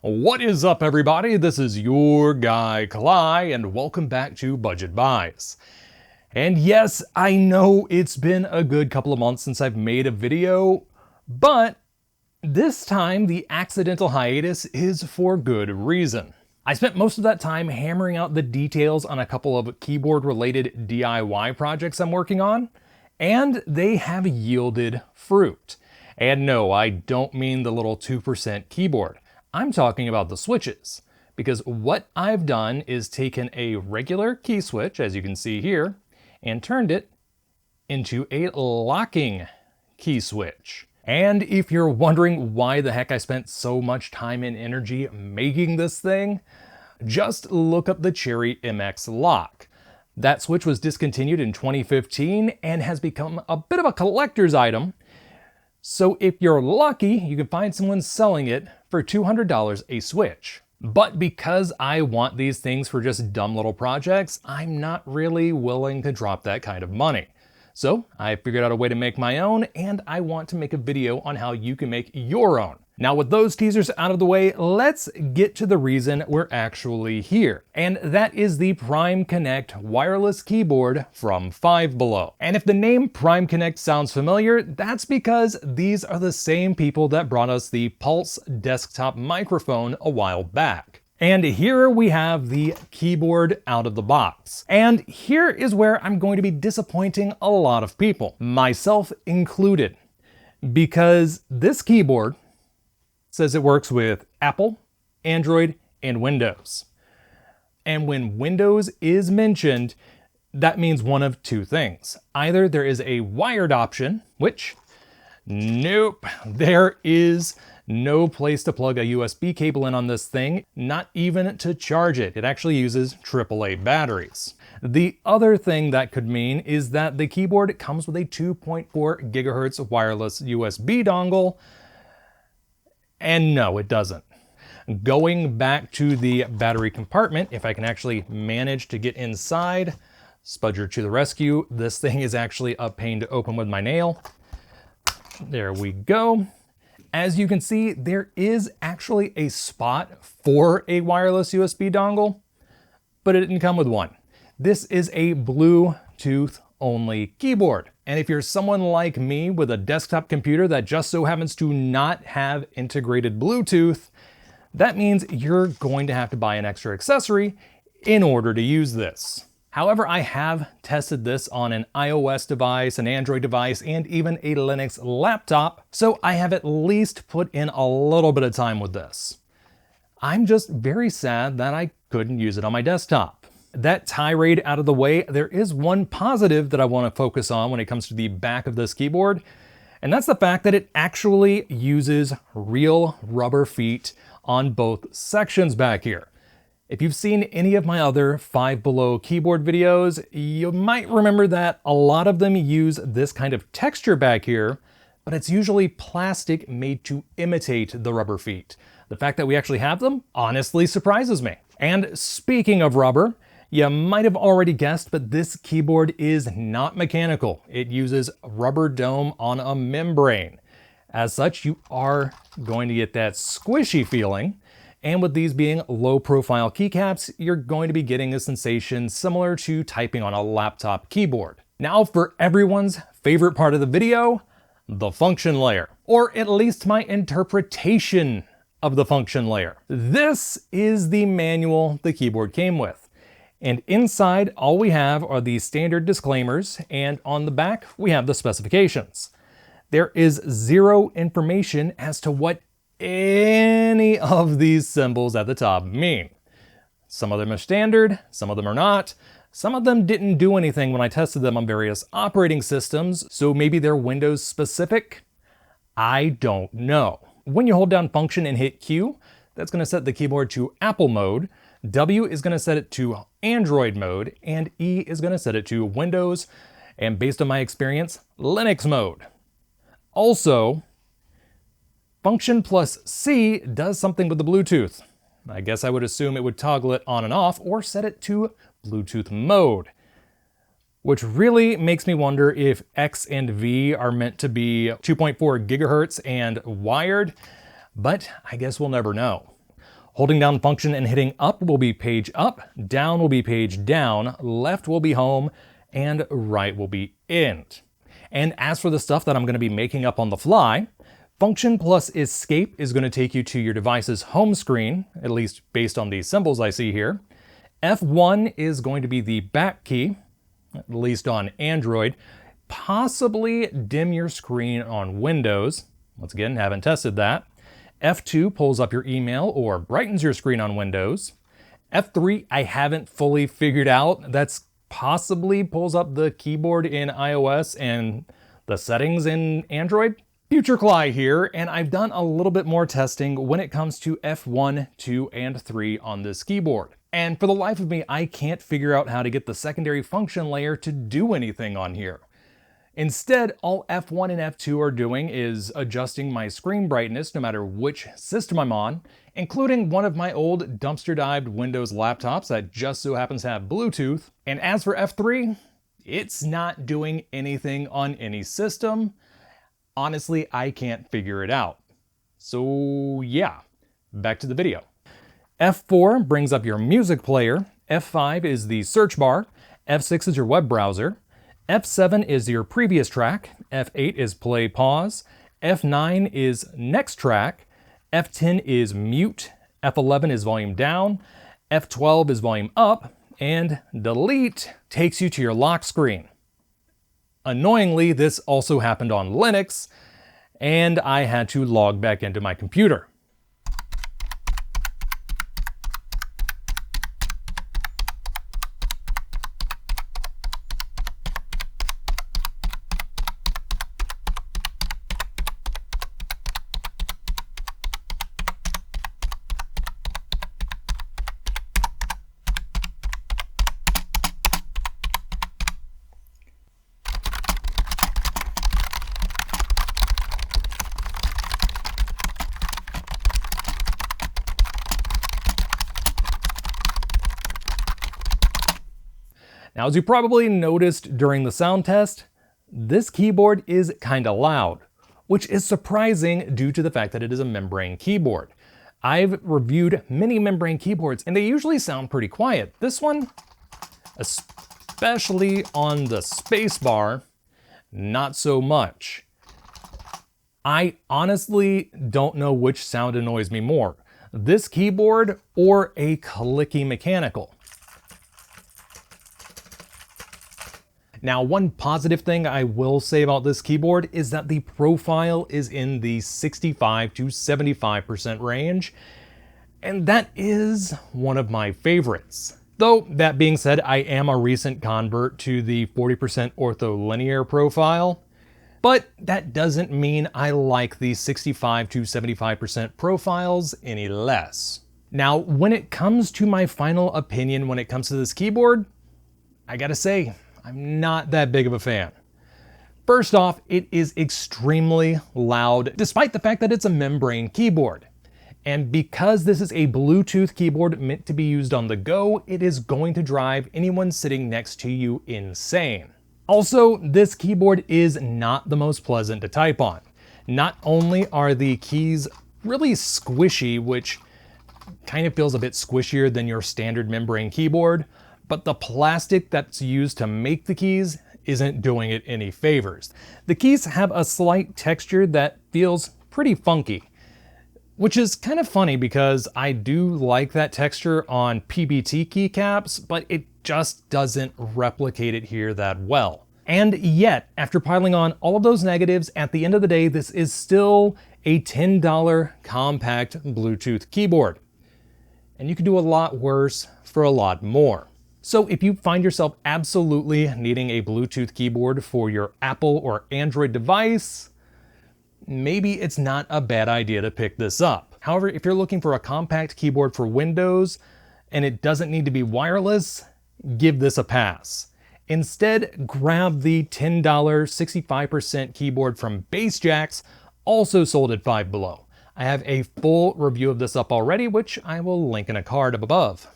What is up, everybody? This is your guy Kalai, and welcome back to Budget Buys. And yes, I know it's been a good couple of months since I've made a video, but this time the accidental hiatus is for good reason. I spent most of that time hammering out the details on a couple of keyboard-related DIY projects I'm working on, and they have yielded fruit. And no, I don't mean the little 2% keyboard. I'm talking about the switches, because what I've done is taken a regular key switch, as you can see here, and turned it into a locking key switch. And if you're wondering why the heck I spent so much time and energy making this thing, just look up the Cherry MX lock. That switch was discontinued in 2015 and has become a bit of a collector's item. So if you're lucky, you can find someone selling it for $200 a switch. But because I want these things for just dumb little projects, I'm not really willing to drop that kind of money. So I figured out a way to make my own, and I want to make a video on how you can make your own. Now, with those teasers out of the way, let's get to the reason we're actually here. And that is the PrimeConnect Wireless Keyboard from fivebelow. And if the name PrimeConnect sounds familiar, that's because these are the same people that brought us the Pulse desktop microphone a while back. And here we have the keyboard out of the box. And here is where I'm going to be disappointing a lot of people, myself included, because this keyboard says it works with Apple, Android, and Windows. And when Windows is mentioned, that means one of two things. Either there is a wired option, which, nope, there is no place to plug a USB cable in on this thing, not even to charge it. It actually uses AAA batteries. The other thing that could mean is that the keyboard comes with a 2.4 gigahertz wireless USB dongle. And no, it doesn't. Going back to the battery compartment, if I can actually manage to get inside, Spudger to the rescue. This thing is actually a pain to open with my nail. There we go. As you can see, there is actually a spot for a wireless USB dongle, but it didn't come with one. This is a Bluetooth only keyboard. And if you're someone like me with a desktop computer that just so happens to not have integrated Bluetooth, that means you're going to have to buy an extra accessory in order to use this. However, I have tested this on an iOS device, an Android device, and even a Linux laptop, so I have at least put in a little bit of time with this. I'm just very sad that I couldn't use it on my desktop. That tirade out of the way, there is one positive that I want to focus on when it comes to the back of this keyboard, and that's the fact that it actually uses real rubber feet on both sections back here. If you've seen any of my other fivebelow keyboard videos, you might remember that a lot of them use this kind of texture back here, but it's usually plastic made to imitate the rubber feet. The fact that we actually have them honestly surprises me. And speaking of rubber, you might have already guessed, but this keyboard is not mechanical. It uses rubber dome on a membrane. As such, you are going to get that squishy feeling. And with these being low profile keycaps, you're going to be getting a sensation similar to typing on a laptop keyboard. Now for everyone's favorite part of the video, the function layer, or at least my interpretation of the function layer. This is the manual the keyboard came with. And inside, all we have are the standard disclaimers, and on the back, we have the specifications. There is zero information as to what any of these symbols at the top mean. Some of them are standard, some of them are not. Some of them didn't do anything when I tested them on various operating systems, so maybe they're Windows specific? I don't know. When you hold down Function and hit Q, that's going to set the keyboard to Apple mode. W is going to set it to Android mode, and E is going to set it to Windows, and based on my experience, Linux mode. Also, Function plus C does something with the Bluetooth. I guess I would assume it would toggle it on and off or set it to Bluetooth mode, which really makes me wonder if X and V are meant to be 2.4 gigahertz and wired, but I guess we'll never know. Holding down function and hitting up will be page up, down will be page down, left will be home, and right will be end. And as for the stuff that I'm going to be making up on the fly, function plus escape is going to take you to your device's home screen, at least based on these symbols I see here. F1 is going to be the back key, at least on Android. Possibly dim your screen on Windows. Once again, haven't tested that. F2 pulls up your email or brightens your screen on Windows. F3 I haven't fully figured out. That's possibly pulls up the keyboard in iOS and the settings in Android. Future Cly here, and I've done a little bit more testing when it comes to F1, 2, and 3 on this keyboard. And for the life of me, I can't figure out how to get the secondary function layer to do anything on here. Instead, all F1 and F2 are doing is adjusting my screen brightness no matter which system I'm on, including one of my old dumpster-dived Windows laptops that just so happens to have Bluetooth. And as for F3, it's not doing anything on any system. Honestly, I can't figure it out. So yeah, back to the video. F4 brings up your music player, F5 is the search bar, F6 is your web browser, F7 is your previous track, F8 is play pause, F9 is next track, F10 is mute, F11 is volume down, F12 is volume up, and delete takes you to your lock screen. Annoyingly, this also happened on Linux, and I had to log back into my computer. Now, as you probably noticed during the sound test, this keyboard is kinda loud, which is surprising due to the fact that it is a membrane keyboard. I've reviewed many membrane keyboards and they usually sound pretty quiet. This one, especially on the spacebar, not so much. I honestly don't know which sound annoys me more, this keyboard or a clicky mechanical. Now, one positive thing I will say about this keyboard is that the profile is in the 65 to 75% range, and that is one of my favorites. Though, that being said, I am a recent convert to the 40% ortholinear profile, but that doesn't mean I like the 65 to 75% profiles any less. Now, when it comes to my final opinion when it comes to this keyboard, I gotta say, I'm not that big of a fan. First off, it is extremely loud, despite the fact that it's a membrane keyboard. And because this is a Bluetooth keyboard meant to be used on the go, it is going to drive anyone sitting next to you insane. Also, this keyboard is not the most pleasant to type on. Not only are the keys really squishy, which kind of feels a bit squishier than your standard membrane keyboard, but the plastic that's used to make the keys isn't doing it any favors. The keys have a slight texture that feels pretty funky, which is kind of funny because I do like that texture on PBT keycaps, but it just doesn't replicate it here that well. And yet, after piling on all of those negatives, at the end of the day, this is still a $10 compact Bluetooth keyboard. And you can do a lot worse for a lot more. So if you find yourself absolutely needing a Bluetooth keyboard for your Apple or Android device, maybe it's not a bad idea to pick this up. However, if you're looking for a compact keyboard for Windows and it doesn't need to be wireless, give this a pass. Instead, grab the $10 65% keyboard from Bassjacks, also sold at Five Below. I have a full review of this up already, which I will link in a card up above.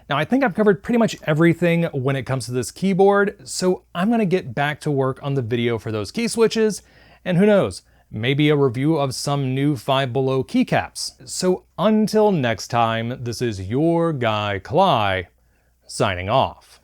Now, I think I've covered pretty much everything when it comes to this keyboard, so I'm gonna get back to work on the video for those key switches, and who knows, maybe a review of some new Five Below keycaps. So until next time, this is your guy Kalai, signing off.